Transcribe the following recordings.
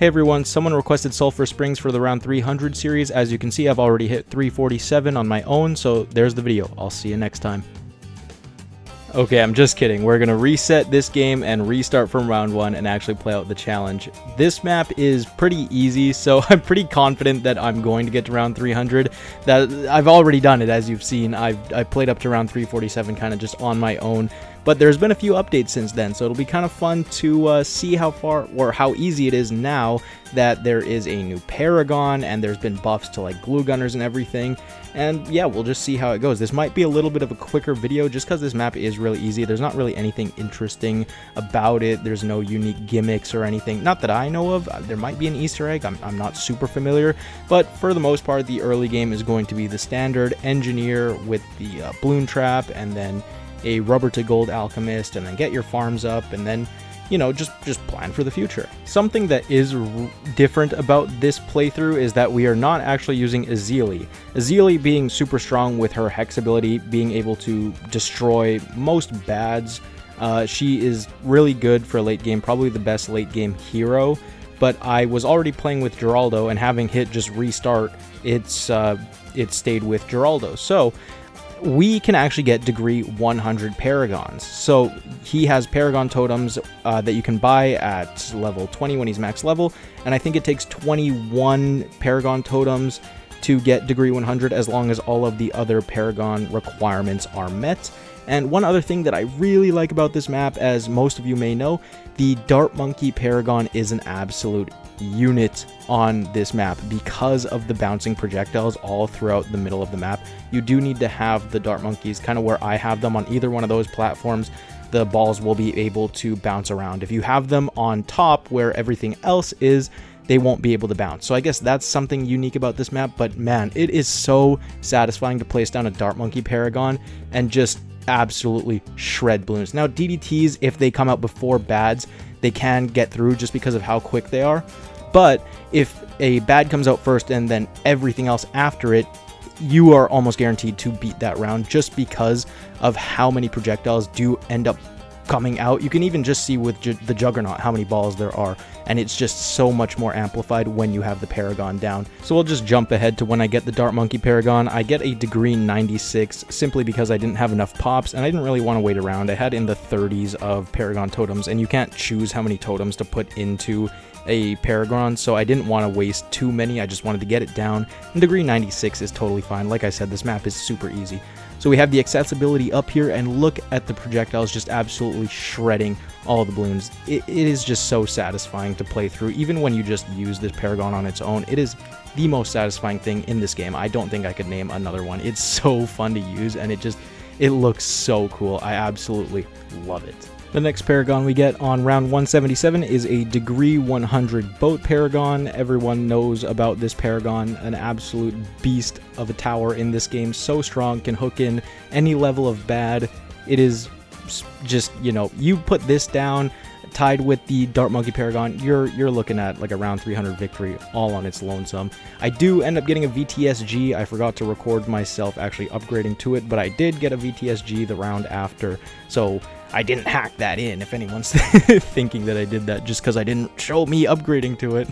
Hey everyone, someone requested Sulfur Springs for the round 300 series. As you can see, I've already hit 347 on my own, so there's the video. I'll see you next time. Okay, I'm just kidding. We're going to reset this game and restart from round 1 and actually play out the challenge. This map is pretty easy, so I'm pretty confident that I'm going to get to round 300. That I've already done it, as you've seen. I played up to round 347 kind of just on my own. But there's been a few updates since then, so it'll be kind of fun to see how far or how easy it is now that there is a new Paragon and there's been buffs to like glue gunners and everything. And yeah, we'll just see how it goes. This might be a little bit of a quicker video just because this map is really easy. There's not really anything interesting about it. There's no unique gimmicks or anything. Not that I know of. There might be an Easter egg. I'm not super familiar. But for the most part, the early game is going to be the standard engineer with the balloon trap and then a rubber to gold alchemist, and then get your farms up, and then, you know, just plan for the future. Something that is different about this playthrough is that we are not actually using Azili. Azili being super strong with her hex ability, being able to destroy most bads. She is really good for late game, probably the best late game hero. But I was already playing with Geraldo, and having hit just restart, it stayed with Geraldo. So we can actually get degree 100 Paragons. So he has Paragon totems that you can buy at level 20 when he's max level, and I think it takes 21 Paragon totems to get degree 100 as long as all of the other Paragon requirements are met. And one other thing that I really like about this map, as most of you may know, the Dart Monkey Paragon is an absolute unit on this map because of the bouncing projectiles all throughout the middle of the map. You do need to have the Dart Monkeys kind of where I have them on either one of those platforms. The balls will be able to bounce around. If you have them on top where everything else is, they won't be able to bounce. So I guess that's something unique about this map, but man, it is so satisfying to place down a Dart Monkey Paragon and just absolutely shred balloons. Now DDTs, if they come out before bads, they can get through just because of how quick they are. But if a bad comes out first and then everything else after it, you are almost guaranteed to beat that round just because of how many projectiles do end up coming out. You can even just see with the Juggernaut how many balls there are, and it's just so much more amplified when you have the Paragon down. So we'll just jump ahead to when I get the Dart Monkey Paragon. I get a degree 96 simply because I didn't have enough pops and I didn't really want to wait around. I had in the 30s of Paragon totems, and you can't choose how many totems to put into a Paragon, so I didn't want to waste too many. I just wanted to get it down, and degree 96 is totally fine. Like I said, this map is super easy. So we have the accessibility up here, and look at the projectiles just absolutely shredding all the balloons. It is just so satisfying to play through. Even when you just use this Paragon on its own, it is the most satisfying thing in this game. I don't think I could name another one. It's so fun to use, and it looks so cool. I absolutely love it. The next Paragon we get on round 177 is a degree 100 boat Paragon. Everyone knows about this Paragon, an absolute beast of a tower in this game. So strong, can hook in any level of bad. It is just, you know, you put this down tied with the Dart Monkey Paragon, you're looking at like a round 300 victory all on its lonesome. I do end up getting a VTSG. I forgot to record myself actually upgrading to it, but I did get a VTSG the round after, so I didn't hack that in, if anyone's thinking that I did that just because I didn't show me upgrading to it.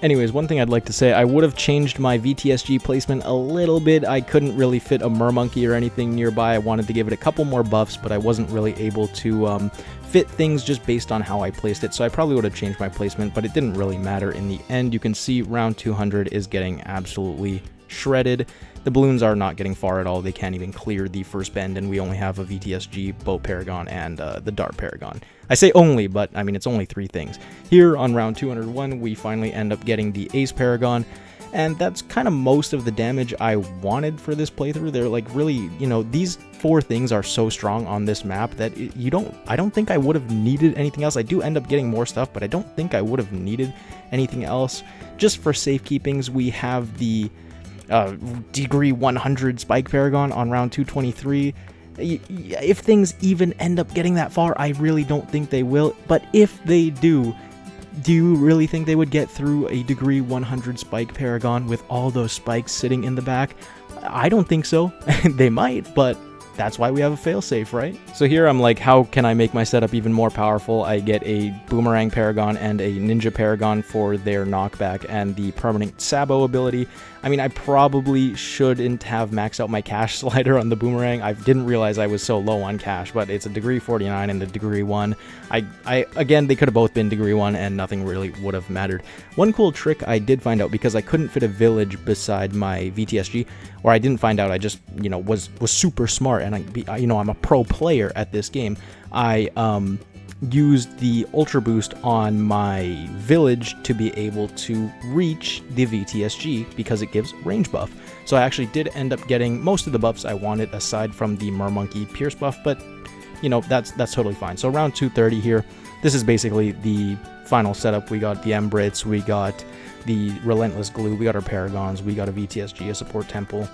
Anyways, one thing I'd like to say, I would have changed my VTSG placement a little bit. I couldn't really fit a Mermonkey or anything nearby. I wanted to give it a couple more buffs, but I wasn't really able to fit things just based on how I placed it, so I probably would have changed my placement, but it didn't really matter in the end. You can see round 200 is getting absolutely shredded. The balloons are not getting far at all. They can't even clear the first bend, and we only have a VTSG, Boat Paragon, and the Dart Paragon. I say only, but I mean, it's only 3 things. Here on round 201, we finally end up getting the Ace Paragon, and that's kind of most of the damage I wanted for this playthrough. They're like really, you know, these 4 things are so strong on this map that I don't think I would have needed anything else. I do end up getting more stuff, but I don't think I would have needed anything else. Just for safekeepings, we have the degree 100 Spike Paragon on round 223. If things even end up getting that far, I really don't think they will, but if they do you really think they would get through a degree 100 Spike Paragon with all those spikes sitting in the back? I don't think so. They might, but that's why we have a failsafe, right? So here I'm like, how can I make my setup even more powerful? I get a Boomerang Paragon and a Ninja Paragon for their knockback and the permanent Sabo ability. I mean, I probably shouldn't have maxed out my cash slider on the Boomerang. I didn't realize I was so low on cash, but it's a degree 49 and a degree 1. Again, they could have both been degree 1 and nothing really would have mattered. One cool trick I did find out, because I couldn't fit a village beside my VTSG, or I didn't find out, I just, you know, was super smart, and I'm a pro player at this game. I used the Ultra Boost on my village to be able to reach the VTSG because it gives range buff. So I actually did end up getting most of the buffs I wanted aside from the Mermonkey Pierce buff, but you know, that's totally fine. So around 230 here, this is basically the final setup. We got the Embrits, we got the Relentless Glue, we got our Paragons, we got a VTSG, a Support Temple,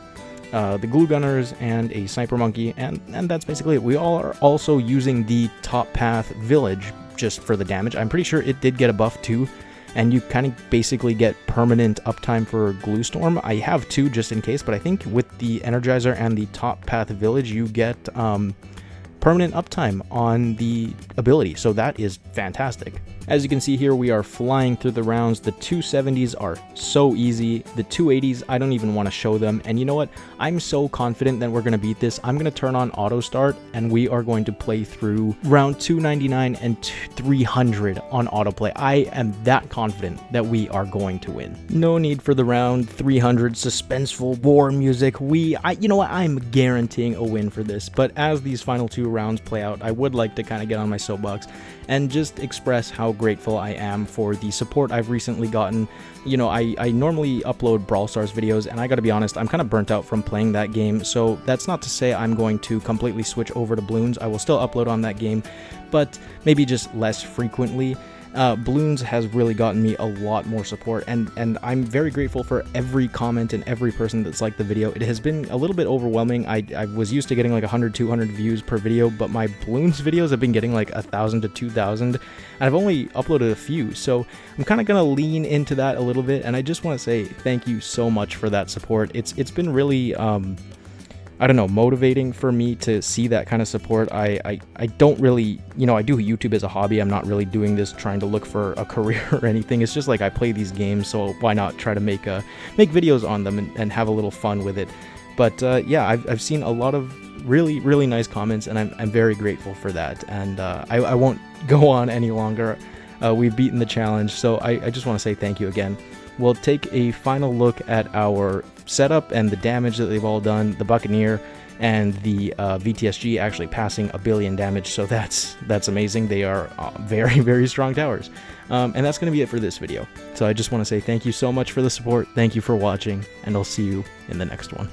the Glue Gunners, and a Sniper Monkey, and that's basically it. We all are also using the Top Path Village just for the damage. I'm pretty sure it did get a buff too, and you kind of basically get permanent uptime for Glue Storm. I have 2 just in case, but I think with the Energizer and the Top Path Village, you get permanent uptime on the ability, so that is fantastic. As you can see here, we are flying through the rounds. The 270s are so easy. The 280s, I don't even want to show them. And you know what? I'm so confident that we're going to beat this. I'm going to turn on auto start, and we are going to play through round 299 and 300 on autoplay. I am that confident that we are going to win. No need for the round 300 suspenseful war music. You know what? I'm guaranteeing a win for this. But as these final 2 rounds play out, I would like to kind of get on my soapbox and just express how grateful I am for the support I've recently gotten. You know, I normally upload Brawl Stars videos, and I gotta be honest, I'm kind of burnt out from playing that game, so that's not to say I'm going to completely switch over to Bloons. I will still upload on that game, but maybe just less frequently. Bloons has really gotten me a lot more support, and I'm very grateful for every comment and every person that's liked the video. It has been a little bit overwhelming. I was used to getting like 100, 200 views per video, but my Bloons videos have been getting like 1,000 to 2,000, and I've only uploaded a few, so I'm kind of gonna lean into that a little bit, and I just want to say thank you so much for that support. It's been really I don't know, motivating for me to see that kind of support. I don't really, you know, I do YouTube as a hobby. I'm not really doing this trying to look for a career or anything. It's just like I play these games, so why not try to make videos on them and have a little fun with it. But yeah, I've seen a lot of really, really nice comments, and I'm very grateful for that. And I won't go on any longer. We've beaten the challenge, so I just want to say thank you again. We'll take a final look at our setup and the damage that they've all done. The Buccaneer and the VTSG actually passing 1 billion damage, so that's amazing. They are very, very strong towers. And that's going to be it for this video. So I just want to say thank you so much for the support, thank you for watching, and I'll see you in the next one.